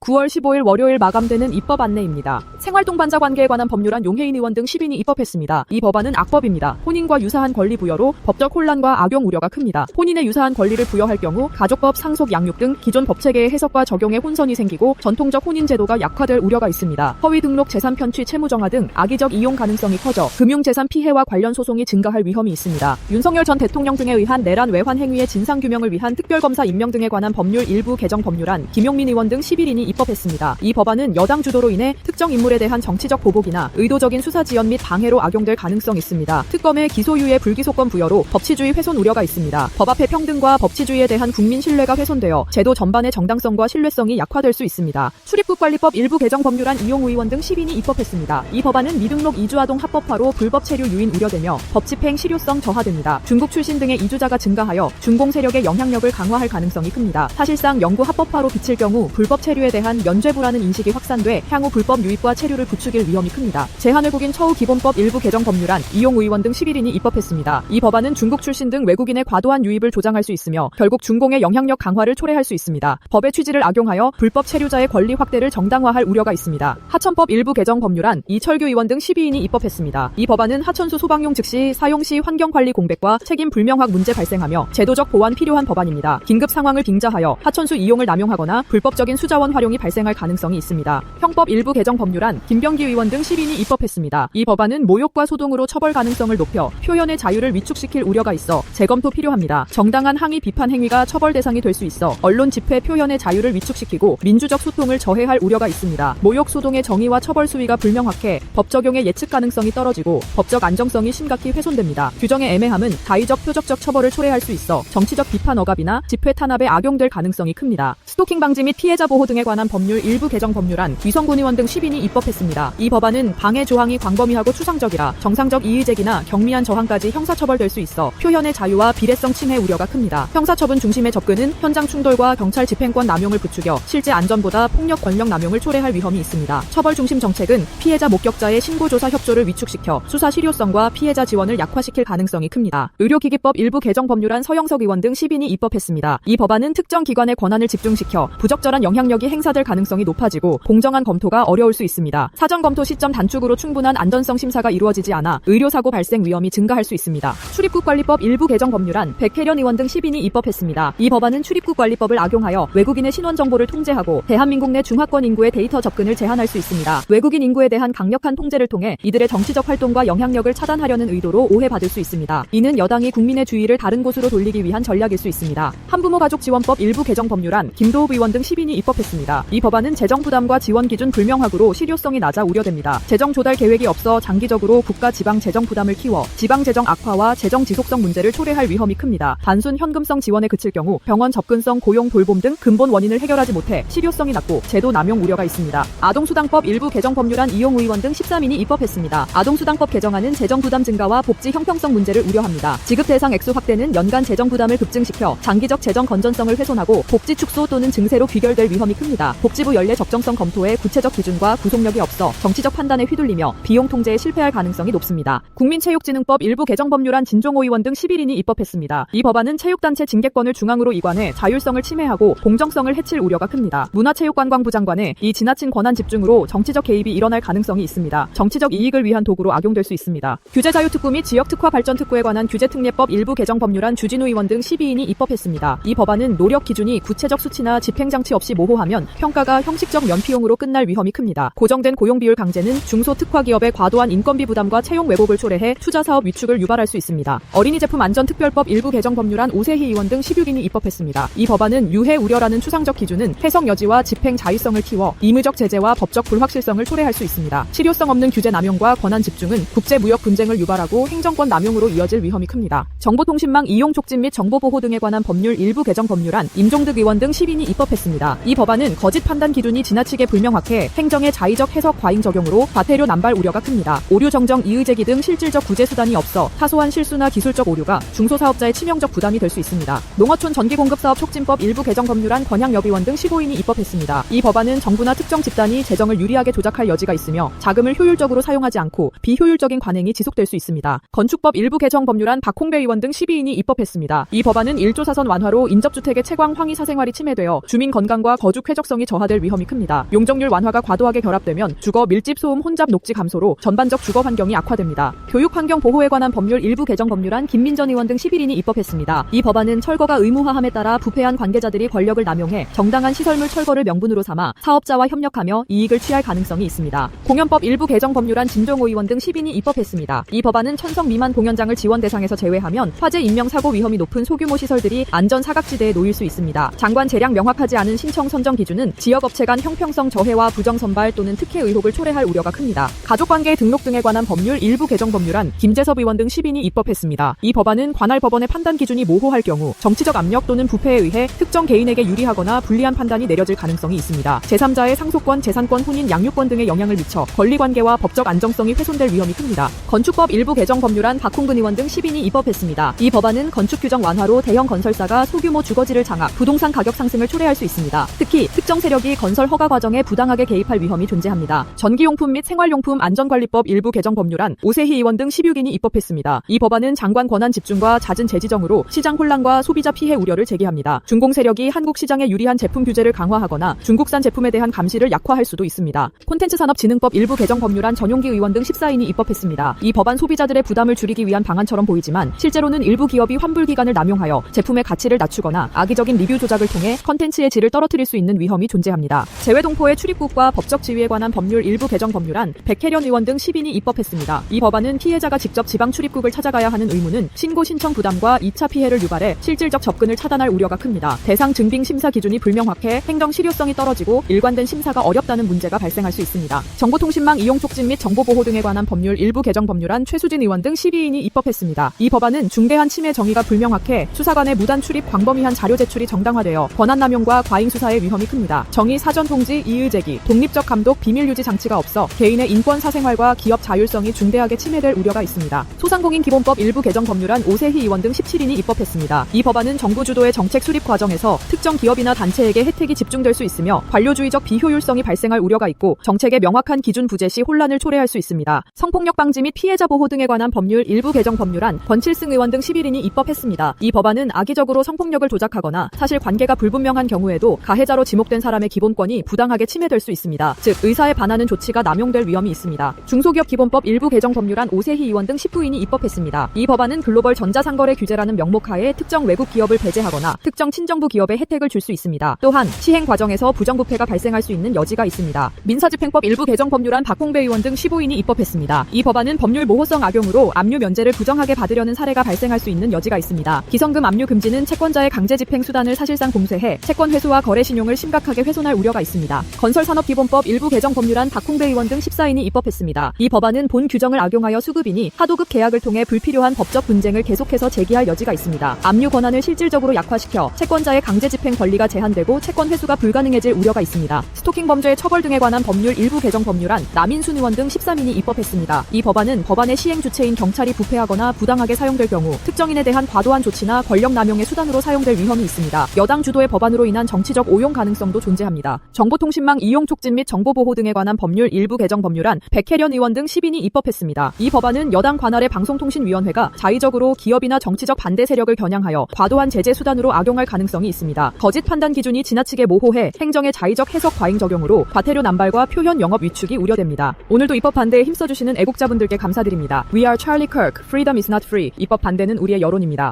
9월 15일 월요일 마감되는 입법 안내입니다. 생활동반자 관계에 관한 법률안 용해인 의원 등 10인이 입법했습니다. 이 법안은 악법입니다. 혼인과 유사한 권리 부여로 법적 혼란과 악용 우려가 큽니다. 혼인에 유사한 권리를 부여할 경우 가족법, 상속, 양육 등 기존 법체계의 해석과 적용에 혼선이 생기고 전통적 혼인 제도가 약화될 우려가 있습니다. 허위 등록, 재산 편취, 채무 정하 등 악의적 이용 가능성이 커져 금융재산 피해와 관련 소송이 증가할 위험이 있습니다. 윤석열 전 대통령 등에 의한 내란 외환 행위의 진상규명을 위한 특별검사 임명 등에 관한 법률 일부 개정 법률안 김용민 의원 등 11인이 입법했습니다. 이 법안은 여당 주도로 인해 특정 인물에 대한 정치적 보복이나 의도적인 수사 지연 및 방해로 악용될 가능성이 있습니다. 특검의 기소유예 불기소권 부여로 법치주의 훼손 우려가 있습니다. 법 앞의 평등과 법치주의에 대한 국민 신뢰가 훼손되어 제도 전반의 정당성과 신뢰성이 약화될 수 있습니다. 출입국관리법 일부 개정 법률안 이용우 의원 등 10인이 입법했습니다. 이 법안은 미등록 이주아동 합법화로 불법 체류 유인 우려되며 법 집행 실효성 저하됩니다. 중국 출신 등의 이주자가 증가하여 중공 세력의 영향력을 강화할 가능성이 큽니다. 사실상 영구 합법화로 비칠 경우 불법 체류에 대한 면죄부라는 인식이 확산돼 향후 불법 유입과 체류를 부추길 위험이 큽니다. 제한외국인 처우기본법 일부 개정 법률안 이용우 의원 등 11인이 입법했습니다. 이 법안은 중국 출신 등 외국인의 과도한 유입을 조장할 수 있으며 결국 중공의 영향력 강화를 초래할 수 있습니다. 법의 취지를 악용하여 불법 체류자의 권리 확대를 정당화할 우려가 있습니다. 하천법 일부 개정 법률안 이철규 의원 등 12인이 입법했습니다. 이 법안은 하천수 소방용 즉시 사용 시 환경관리 공백과 책임 불명확 문제 발생하며 제도적 보완 필요한 법안입니다. 긴급 상황을 빙자하여 하천수 이용을 남용하거나 불법적인 수자원 활용이 발생할 가능성이 있습니다. 형법 일부 개정 법률안 김병기 의원 등 10인이 입법했습니다. 이 법안은 모욕과 소동으로 처벌 가능성을 높여 표현의 자유를 위축시킬 우려가 있어 재검토 필요합니다. 정당한 항의 비판 행위가 처벌 대상이 될 수 있어 언론 집회 표현의 자유를 위축시키고 민주적 소통을 저해할 우려가 있습니다. 모욕 소동의 정의와 처벌 수위가 불명확해 법 적용의 예측 가능성이 떨어지고 법적 안정성이 심각히 훼손됩니다. 규정의 애매함은 자의적 표적적 처벌을 초래할 수 있어 정치적 비판 억압이나 집회 탄압에 악용될 가능성이 큽니다. 스토킹 방지 및 피해자 보호 등에 관한 법률 일부 개정 법률안 위성군 의원 등 10인이 입법했습니다. 이 법안은 방해 조항이 광범위하고 추상적이라 정상적 이의제기나 경미한 저항까지 형사처벌될 수 있어 표현의 자유와 비례성 침해 우려가 큽니다. 형사처분 중심의 접근은 현장 충돌과 경찰 집행권 남용을 부추겨 실제 안전보다 폭력 권력 남용을 초래할 위험이 있습니다. 처벌 중심 정책은 피해자 목격자의 신고조사 협조를 위축시켜 수사 실효성과 피해자 지원을 약화시킬 가능성이 큽니다. 의료기기법 일부 개정 법률안 서영석 의원 등 10인이 입법했습니다. 이 법안은 특정 기관의 권한을 집중시켜 부적절한 영향력이 행사될 가능성이 높아지고 공정한 검토가 어려울 수 있습니다. 사전 검토 시점 단축으로 충분한 안전성 심사가 이루어지지 않아 의료사고 발생 위험이 증가할 수 있습니다. 출입국관리법 일부 개정 법률안 백혜련 의원 등 10인이 입법했습니다. 이 법안은 출입국관리법을 악용하여 외국인의 신원 정보를 통제하고 대한민국 내 중화권 인구의 데이터 접근을 제한할 수 있습니다. 외국인 인구에 대한 강력한 통제를 통해 이들의 정치적 활동과 영향력을 차단하려는 의도로 오해받을 수 있습니다. 이는 여당이 국민의 주의를 다른 곳으로 돌리기 위한 전략일 수 있습니다. 한부모 가족 지원법 일부 개정 법률안 김도읍 의원 등 10인이 입법했습니다. 이 법안은 재정 부담과 지원 기준 불명확으로 실효성이 낮아 우려됩니다. 재정 조달 계획이 없어 장기적으로 국가 지방 재정 부담을 키워 지방 재정 악화와 재정 지속성 문제를 초래할 위험이 큽니다. 단순 현금성 지원에 그칠 경우 병원 접근성, 고용, 돌봄 등 근본 원인을 해결하지 못해 실효성이 낮고 제도 남용 우려가 있습니다. 아동수당법 일부 개정 법률안 이용우 의원 등 13인이 입법했습니다. 아동수당법 개정안은 재정 부담 증가와 복지 형평성 문제를 우려합니다. 지급 대상 액수 확대는 연간 재정 부담을 급증시켜 장기적 재정 건전성을 훼손하고 복지 축소 또는 증세로 귀결될 위험이 큽니다. 복지부 연례 적정성 검토에 구체적 기준과 구속력이 없어 정치적 판단에 휘둘리며 비용 통제에 실패할 가능성이 높습니다. 국민체육진흥법 일부 개정 법률안 진종호 의원 등 11인이 입법했습니다. 이 법안은 체육단체 징계권을 중앙으로 이관해 자율성을 침해하고 공정성을 해칠 우려가 큽니다. 문화체육관광부 장관의 이 지나친 권한 집중으로 정치적 개입이 일어날 가능성이 있습니다. 정치적 이익을 위한 도구로 악용될 수 있습니다. 규제자유특구 및 지역특화발전특구에 관한 규제특례법 일부 개정 법률안 주진우 의원 등 12인이 입법했습니다. 이 법안은 노력 기준이 구체적 수치나 집행장치 없이 모호하면 평가가 형식적 면피용으로 끝날 위험이 큽니다. 고정된 고용비율 강제는 중소특화기업의 과도한 인건비 부담과 채용 왜곡을 초래해 투자사업 위축을 유발할 수 있습니다. 어린이제품 안전특별법 일부 개정 법률안 오세희 의원 등 16인이 입법했습니다. 이 법안은 유해 우려라는 추상적 기준은 해석 여지와 집행 자의성을 키워 임의적 제재와 법적 불확실성을 초래할 수 있습니다. 실효성 없는 규제 남용과 권한 집중은 국제무역 분쟁을 유발하고 행정권 남용으로 이어질 위험이 큽니다. 정보통신망 이용 촉진 및 정보보호 등에 관한 법률 일부 개정 법률안 임종득 의원 등 10인이 입법했습니다. 이 법안은 거짓 판단 기준이 지나치게 불명확해 행정의 자의적 해석 과잉 적용으로 과태료 남발 우려가 큽니다. 오류 정정 이의제기 등 실질적 구제 수단이 없어 사소한 실수나 기술적 오류가 중소사업자의 치명적 부담이 될 수 있습니다. 농어촌 전기공급사업 촉진법 일부 개정 법률안 권양엽 의원 등 15인이 입법했습니다. 이 법안은 정부나 특정 집단이 재정을 유리하게 조작할 여지가 있으며 자금을 효율적으로 사용하지 않고 비효율적인 관행이 지속될 수 있습니다. 건축법 일부 개정 법률안 박홍배 의원 등 12인이 입법했습니다. 이 법안은 1조 사선 완화로 인접주택의 채광 황희 사생활이 침해되어 주민 건강과 거주 쾌적성이 사용성이 저하될 위험이 큽니다. 용적률 완화가 과도하게 결합되면 주거, 밀집, 소음, 혼잡, 녹지 감소로 전반적 주거 환경이 악화됩니다. 교육환경 보호에 관한 법률 일부 개정 법률안 김민전 의원 등 11인이 입법했습니다. 이 법안은 철거가 의무화함에 따라 부패한 관계자들이 권력을 남용해 정당한 시설물 철거를 명분으로 삼아 사업자와 협력하며 이익을 취할 가능성이 있습니다. 공연법 일부 개정 법률안 진종호 의원 등 10인이 입법했습니다. 이 법안은 1000석 미만 공연장을 지원 대상에서 제외하면 화재 인명사고 위험이 높은 소규모 시설들이 안전 사각지대에 놓일 수 있습니다. 장관 재량 명확하지 않은 신청 선정 기준은 지역업체 간 형평성 저해와 부정선발 또는 특혜 의혹을 초래할 우려가 큽니다. 가족관계 등록 등에 관한 법률 일부 개정 법률안 김재섭 의원 등 10인이 입법했습니다. 이 법안은 관할 법원의 판단 기준이 모호할 경우 정치적 압력 또는 부패에 의해 특정 개인에게 유리하거나 불리한 판단이 내려질 가능성이 있습니다. 제3자의 상속권, 재산권, 혼인, 양육권 등에 영향을 미쳐 권리관계와 법적 안정성이 훼손될 위험이 큽니다. 건축법 일부 개정 법률안 박홍근 의원 등 10인이 입법했습니다. 이 법안은 건축 규정 완화로 대형 건설사가 소규모 주거지를 장악, 부동산 가격 상승을 초래할 수 있습니다. 특히 특정 세력이 건설 허가 과정에 부당하게 개입할 위험이 존재합니다. 전기용품 및 생활용품 안전관리법 일부 개정 법률안 오세희 의원 등 16인이 입법했습니다. 이 법안은 장관 권한 집중과 잦은 재지정으로 시장 혼란과 소비자 피해 우려를 제기합니다. 중공 세력이 한국 시장에 유리한 제품 규제를 강화하거나 중국산 제품에 대한 감시를 약화할 수도 있습니다. 콘텐츠산업진흥법 일부 개정 법률안 전용기 의원 등 14인이 입법했습니다. 이 법안 소비자들의 부담을 줄이기 위한 방안처럼 보이지만 실제로는 일부 기업이 환불 기간을 남용하여 제품의 가치를 낮추거나 악의적인 리뷰 조작을 통해 콘텐츠의 질을 떨어뜨릴 수 있는 위험이 존재합니다. 재외동포의 출입국과 법적 지위에 관한 법률 일부 개정 법률안 백혜련 의원 등 10인이 입법했습니다. 이 법안은 피해자가 직접 지방 출입국을 찾아가야 하는 의무는 신고 신청 부담과 2차 피해를 유발해 실질적 접근을 차단할 우려가 큽니다. 대상 증빙 심사 기준이 불명확해 행정 실효성이 떨어지고 일관된 심사가 어렵다는 문제가 발생할 수 있습니다. 정보통신망 이용 촉진 및 정보보호 등에 관한 법률 일부 개정 법률안 최수진 의원 등 12인이 입법했습니다. 이 법안은 중대한 침해 정의가 불명확해 수사관의 무단 출입, 광범위한 자료 제출이 정당화되어 권한남용과 과잉 수사의 위험이 큽니다. 정의 사전 통지, 이의 제기, 독립적 감독, 비밀 유지 장치가 없어 개인의 인권 사생활과 기업 자율성이 중대하게 침해될 우려가 있습니다. 소상공인 기본법 일부 개정 법률안 오세희 의원 등 17인이 입법했습니다. 이 법안은 정부 주도의 정책 수립 과정에서 특정 기업이나 단체에게 혜택이 집중될 수 있으며 관료주의적 비효율성이 발생할 우려가 있고 정책의 명확한 기준 부재 시 혼란을 초래할 수 있습니다. 성폭력 방지 및 피해자 보호 등에 관한 법률 일부 개정 법률안 권칠승 의원 등 11인이 입법했습니다. 이 법안은 악의적으로 성폭력을 조작하거나 사실 관계가 불분명한 경우에도 가해자로 지목된 사람의 기본권이 부당하게 침해될 수 있습니다. 즉 의사에 반하는 조치가 남용될 위험이 있습니다. 중소기업 기본법 일부 개정 법률안 오세희 의원 등 19인이 입법했습니다. 이 법안은 글로벌 전자상거래 규제라는 명목하에 특정 외국 기업을 배제하거나 특정 친정부 기업에 혜택을 줄 수 있습니다. 또한 시행 과정에서 부정부패가 발생할 수 있는 여지가 있습니다. 민사집행법 일부 개정 법률안 박홍배 의원 등 15인이 입법했습니다. 이 법안은 법률 모호성 악용으로 압류 면제를 부정하게 받으려는 사례가 발생할 수 있는 여지가 있습니다. 기성금 압류 금지는 채권자의 강제 집행 수단을 사실상 공세해 채권 회수와 거래 신용을 심각하게 훼손할 우려가 있습니다. 건설산업기본법 일부 개정 법률안 박홍배 의원 등 14인이 입법했습니다. 이 법안은 본 규정을 악용하여 수급인이 하도급 계약을 통해 불필요한 법적 분쟁을 계속해서 제기할 여지가 있습니다. 압류 권한을 실질적으로 약화시켜 채권자의 강제 집행 권리가 제한되고 채권 회수가 불가능해질 우려가 있습니다. 스토킹 범죄의 처벌 등에 관한 법률 일부 개정 법률안 남인순 의원 등 13인이 입법했습니다. 이 법안은 법안의 시행 주체인 경찰이 부패하거나 부당하게 사용될 경우 특정인에 대한 과도한 조치나 권력 남용의 수단으로 사용될 위험이 있습니다. 여당 주도의 법안으로 인한 정치적 오용 가능성도 존재합니다. 정보통신망 이용 촉진 및 정보보호 등에 관한 법률 일부 개정 법률안 백혜련 의원 등 10인이 입법했습니다. 이 법안은 여당 관할의 방송통신위원회가 자의적으로 기업이나 정치적 반대 세력을 겨냥하여 과도한 제재 수단으로 악용할 가능성이 있습니다. 거짓 판단 기준이 지나치게 모호해 행정의 자의적 해석 과잉 적용으로 과태료 남발과 표현 영업 위축이 우려됩니다. 오늘도 입법 반대에 힘써주시는 애국자분들께 감사드립니다. We are Charlie Kirk. Freedom is not free. 입법 반대는 우리의 여론입니다.